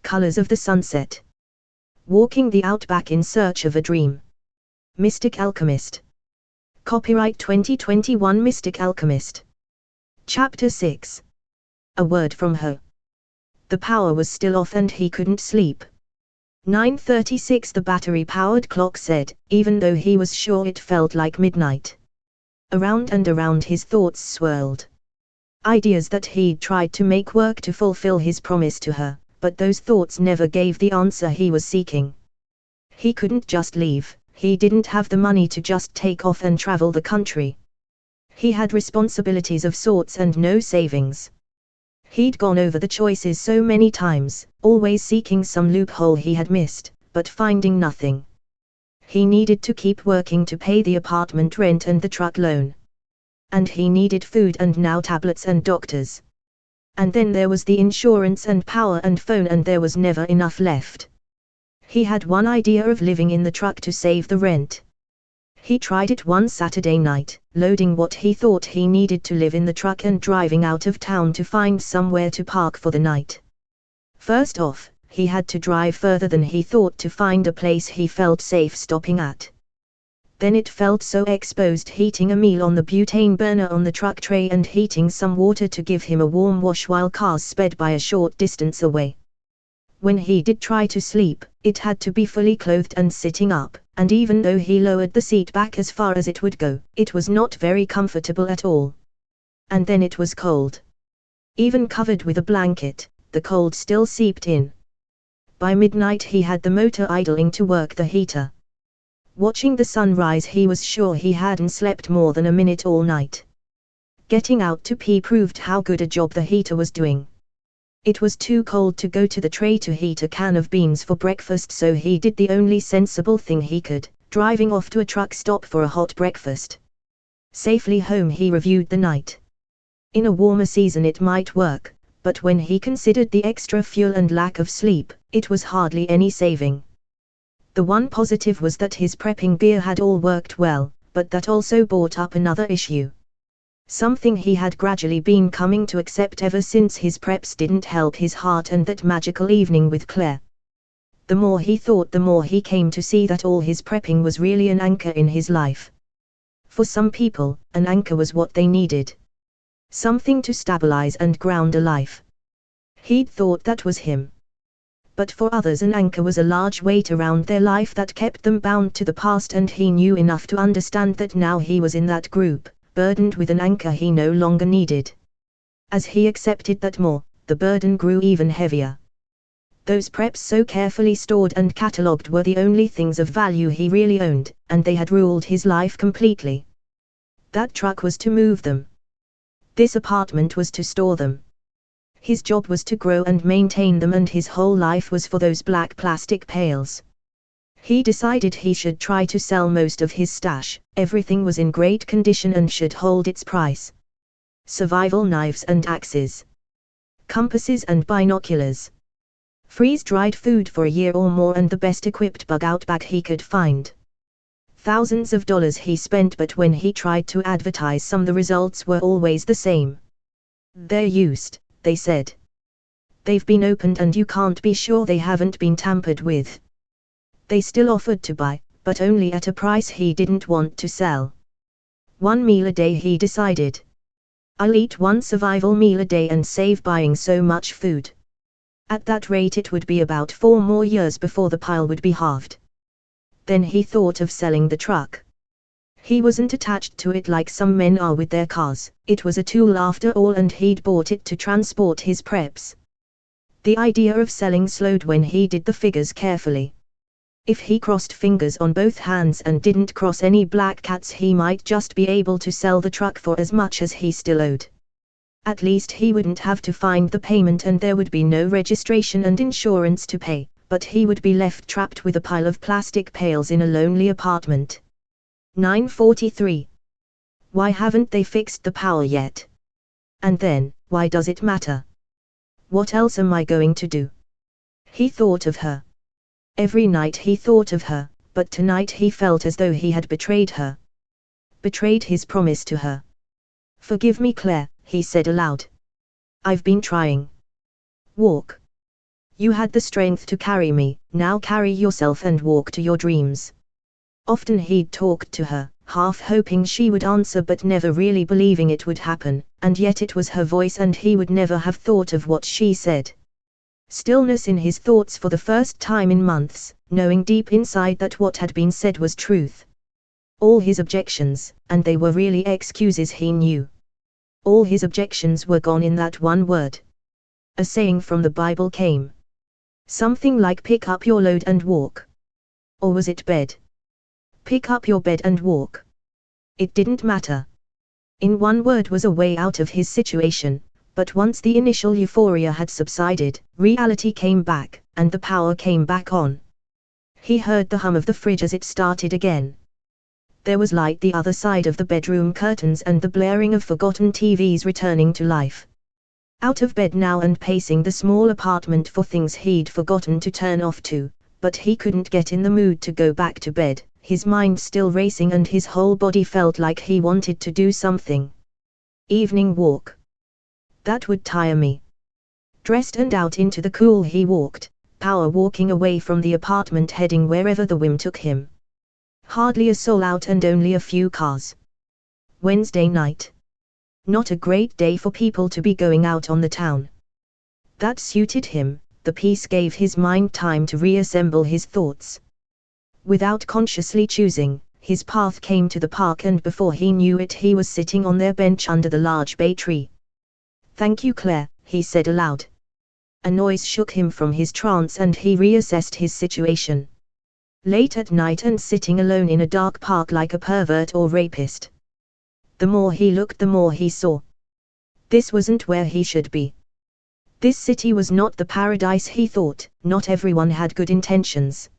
Colors of the sunset. Walking the outback in search of a dream. Mystic Alchemist. Copyright 2021 Mystic Alchemist. Chapter 6. A word from her. The power was still off and he couldn't sleep. 9:36 the battery-powered clock said, even though he was sure it felt like midnight. Around and around his thoughts swirled. Ideas that he'd tried to make work to fulfill his promise to her, but those thoughts never gave the answer he was seeking. He couldn't just leave, he didn't have the money to just take off and travel the country. He had responsibilities of sorts and no savings. He'd gone over the choices so many times, always seeking some loophole he had missed, but finding nothing. He needed to keep working to pay the apartment rent and the truck loan. And he needed food and now tablets and doctors. And then there was the insurance and power and phone, and there was never enough left. He had one idea of living in the truck to save the rent. He tried it one Saturday night, loading what he thought he needed to live in the truck and driving out of town to find somewhere to park for the night. First off, he had to drive further than he thought to find a place he felt safe stopping at. Then it felt so exposed heating a meal on the butane burner on the truck tray and heating some water to give him a warm wash while cars sped by a short distance away. When he did try to sleep, it had to be fully clothed and sitting up, and even though he lowered the seat back as far as it would go, it was not very comfortable at all. And then it was cold. Even covered with a blanket, the cold still seeped in. By midnight he had the motor idling to work the heater. Watching the sun rise, he was sure he hadn't slept more than a minute all night. Getting out to pee proved how good a job the heater was doing. It was too cold to go to the tray to heat a can of beans for breakfast, so he did the only sensible thing he could, driving off to a truck stop for a hot breakfast. Safely home he reviewed the night. In a warmer season it might work, but when he considered the extra fuel and lack of sleep, it was hardly any saving. The one positive was that his prepping gear had all worked well, but that also brought up another issue. Something he had gradually been coming to accept ever since his preps didn't help his heart and that magical evening with Claire. The more he thought, the more he came to see that all his prepping was really an anchor in his life. For some people, an anchor was what they needed. Something to stabilize and ground a life. He'd thought that was him. But for others, an anchor was a large weight around their life that kept them bound to the past, and he knew enough to understand that now he was in that group, burdened with an anchor he no longer needed. As he accepted that more, the burden grew even heavier. Those preps so carefully stored and catalogued were the only things of value he really owned, and they had ruled his life completely. That truck was to move them. This apartment was to store them. His job was to grow and maintain them, and his whole life was for those black plastic pails. He decided he should try to sell most of his stash. Everything was in great condition and should hold its price. Survival knives and axes. Compasses and binoculars. Freeze-dried food for a year or more, and the best equipped bug outback he could find. Thousands of dollars he spent, but when he tried to advertise some, the results were always the same. They're used, they said. They've been opened and you can't be sure they haven't been tampered with. They still offered to buy, but only at a price he didn't want to sell. One meal a day, he decided. I'll eat one survival meal a day and save buying so much food. At that rate it would be about 4 more years before the pile would be halved. Then he thought of selling the truck. He wasn't attached to it like some men are with their cars, it was a tool after all, and he'd bought it to transport his preps. The idea of selling slowed when he did the figures carefully. If he crossed fingers on both hands and didn't cross any black cats, he might just be able to sell the truck for as much as he still owed. At least he wouldn't have to find the payment, and there would be no registration and insurance to pay, but he would be left trapped with a pile of plastic pails in a lonely apartment. 9:43. Why haven't they fixed the power yet? And then, why does it matter? What else am I going to do? He thought of her. Every night he thought of her, but tonight he felt as though he had betrayed her. Betrayed his promise to her. Forgive me, Claire, he said aloud. I've been trying. Walk. You had the strength to carry me, now carry yourself and walk to your dreams. Often he'd talked to her, half hoping she would answer but never really believing it would happen, and yet it was her voice and he would never have thought of what she said. Stillness in his thoughts for the first time in months, knowing deep inside that what had been said was truth. All his objections, and they were really excuses he knew. All his objections were gone in that one word. A saying from the Bible came. Something like pick up your load and walk. Or was it bed? Pick up your bed and walk. It didn't matter. In one word was a way out of his situation, but once the initial euphoria had subsided, reality came back, and the power came back on. He heard the hum of the fridge as it started again. There was light the other side of the bedroom curtains and the blaring of forgotten TVs returning to life. Out of bed now and pacing the small apartment for things he'd forgotten to turn off to, but he couldn't get in the mood to go back to bed, his mind still racing and his whole body felt like he wanted to do something. Evening walk. That would tire me. Dressed and out into the cool he walked, power walking away from the apartment heading wherever the whim took him. Hardly a soul out and only a few cars. Wednesday night. Not a great day for people to be going out on the town. That suited him, the peace gave his mind time to reassemble his thoughts. Without consciously choosing, his path came to the park and before he knew it he was sitting on their bench under the large bay tree. "Thank you, Claire," he said aloud. A noise shook him from his trance and he reassessed his situation. Late at night and sitting alone in a dark park like a pervert or rapist. The more he looked the more he saw. This wasn't where he should be. This city was not the paradise he thought, not everyone had good intentions.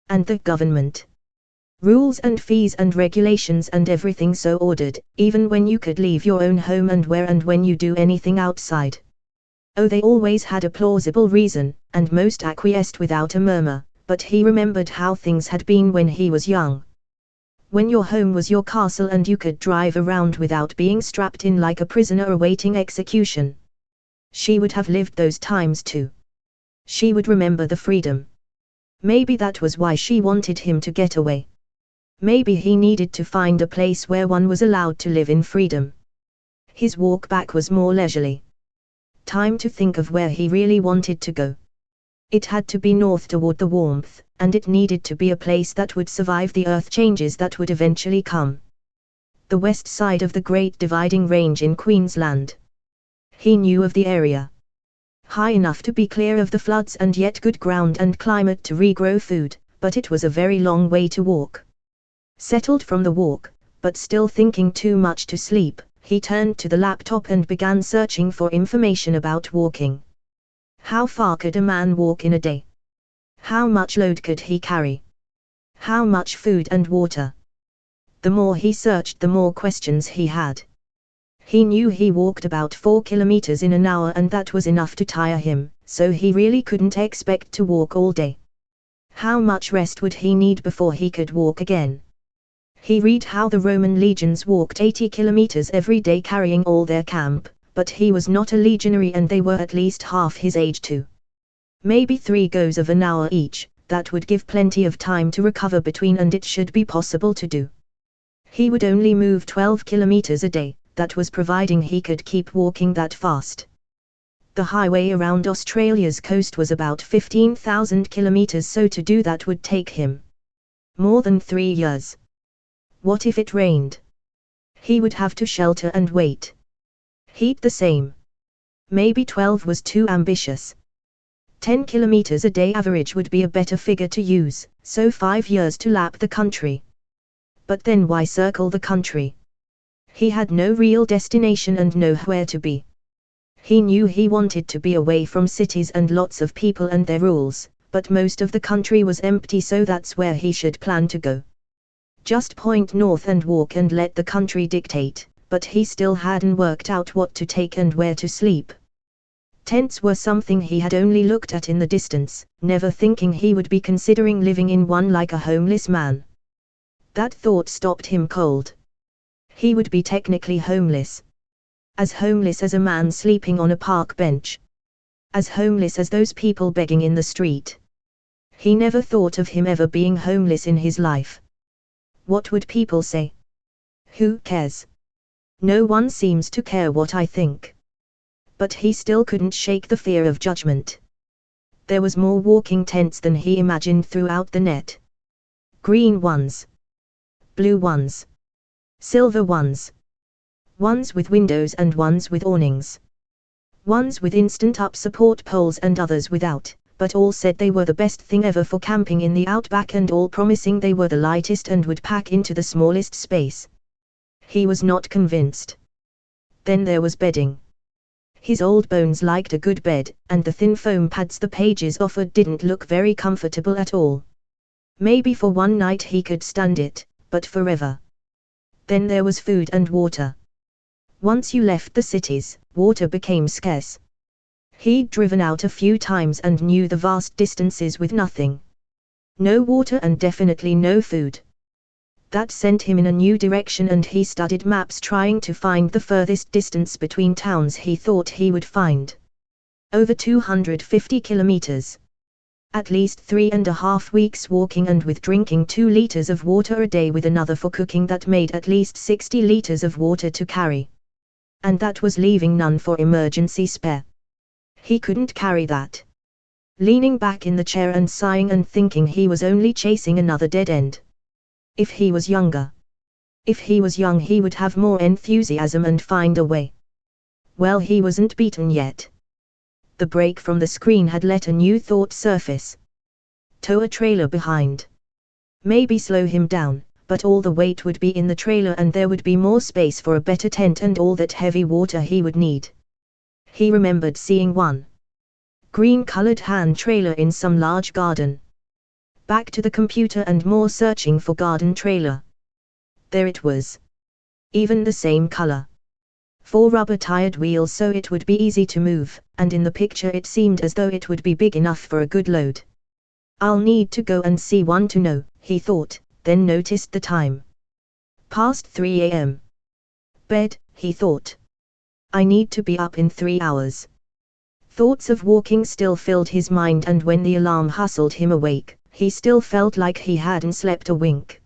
And the government. Rules and fees and regulations and everything so ordered, even when you could leave your own home and where and when you do anything outside. Oh, they always had a plausible reason, and most acquiesced without a murmur, but he remembered how things had been when he was young. When your home was your castle and you could drive around without being strapped in like a prisoner awaiting execution. She would have lived those times too. She would remember the freedom. Maybe that was why she wanted him to get away. Maybe he needed to find a place where one was allowed to live in freedom. His walk back was more leisurely. Time to think of where he really wanted to go. It had to be north toward the warmth, and it needed to be a place that would survive the earth changes that would eventually come. The west side of the Great Dividing Range in Queensland. He knew of the area. High enough to be clear of the floods and yet good ground and climate to regrow food, but it was a very long way to walk. Settled from the walk, but still thinking too much to sleep, he turned to the laptop and began searching for information about walking. How far could a man walk in a day? How much load could he carry? How much food and water? The more he searched, the more questions he had. He knew he walked about 4 kilometers in an hour and that was enough to tire him, so he really couldn't expect to walk all day. How much rest would he need before he could walk again? He read how the Roman legions walked 80 kilometers every day carrying all their camp, but he was not a legionary and they were at least half his age too. Maybe 3 goes of an hour each, that would give plenty of time to recover between and it should be possible to do. He would only move 12 kilometers a day, that was providing he could keep walking that fast. The highway around Australia's coast was about 15,000 kilometers, so to do that would take him more than 3 years. What if it rained? He would have to shelter and wait. Heat the same. Maybe 12 was too ambitious. 10 kilometers a day average would be a better figure to use, so 5 years to lap the country. But then why circle the country? He had no real destination and nowhere to be. He knew he wanted to be away from cities and lots of people and their rules, but most of the country was empty, so that's where he should plan to go. Just point north and walk and let the country dictate, but he still hadn't worked out what to take and where to sleep. Tents were something he had only looked at in the distance, never thinking he would be considering living in one like a homeless man. That thought stopped him cold. He would be technically homeless. As homeless as a man sleeping on a park bench. As homeless as those people begging in the street. He never thought of him ever being homeless in his life. What would people say? Who cares? No one seems to care what I think. But he still couldn't shake the fear of judgment. There was more walking tents than he imagined throughout the net. Green ones. Blue ones. Silver ones. Ones with windows and ones with awnings. Ones with instant up support poles and others without, but all said they were the best thing ever for camping in the outback and all promising they were the lightest and would pack into the smallest space. He was not convinced. Then there was bedding. His old bones liked a good bed, and the thin foam pads the pages offered didn't look very comfortable at all. Maybe for one night he could stand it, but forever. Then there was food and water. Once you left the cities, water became scarce. He'd driven out a few times and knew the vast distances with nothing. No water and definitely no food. That sent him in a new direction and he studied maps trying to find the furthest distance between towns he thought he would find. Over 250 kilometers. At least 3.5 weeks walking and with drinking 2 liters of water a day with another for cooking that made at least 60 liters of water to carry. And that was leaving none for emergency spare. He couldn't carry that. Leaning back in the chair and sighing and thinking he was only chasing another dead end. If he was younger. If he was young he would have more enthusiasm and find a way. Well, he wasn't beaten yet. The break from the screen had let a new thought surface. Tow a trailer behind. Maybe slow him down, but all the weight would be in the trailer and there would be more space for a better tent and all that heavy water he would need. He remembered seeing one green-colored hand trailer in some large garden. Back to the computer and more searching for garden trailer. There it was. Even the same color. 4 rubber-tired wheels so it would be easy to move, and in the picture it seemed as though it would be big enough for a good load. I'll need to go and see one to know, he thought, then noticed the time. Past 3 a.m. Bed, he thought. I need to be up in 3 hours. Thoughts of walking still filled his mind and when the alarm hustled him awake, he still felt like he hadn't slept a wink.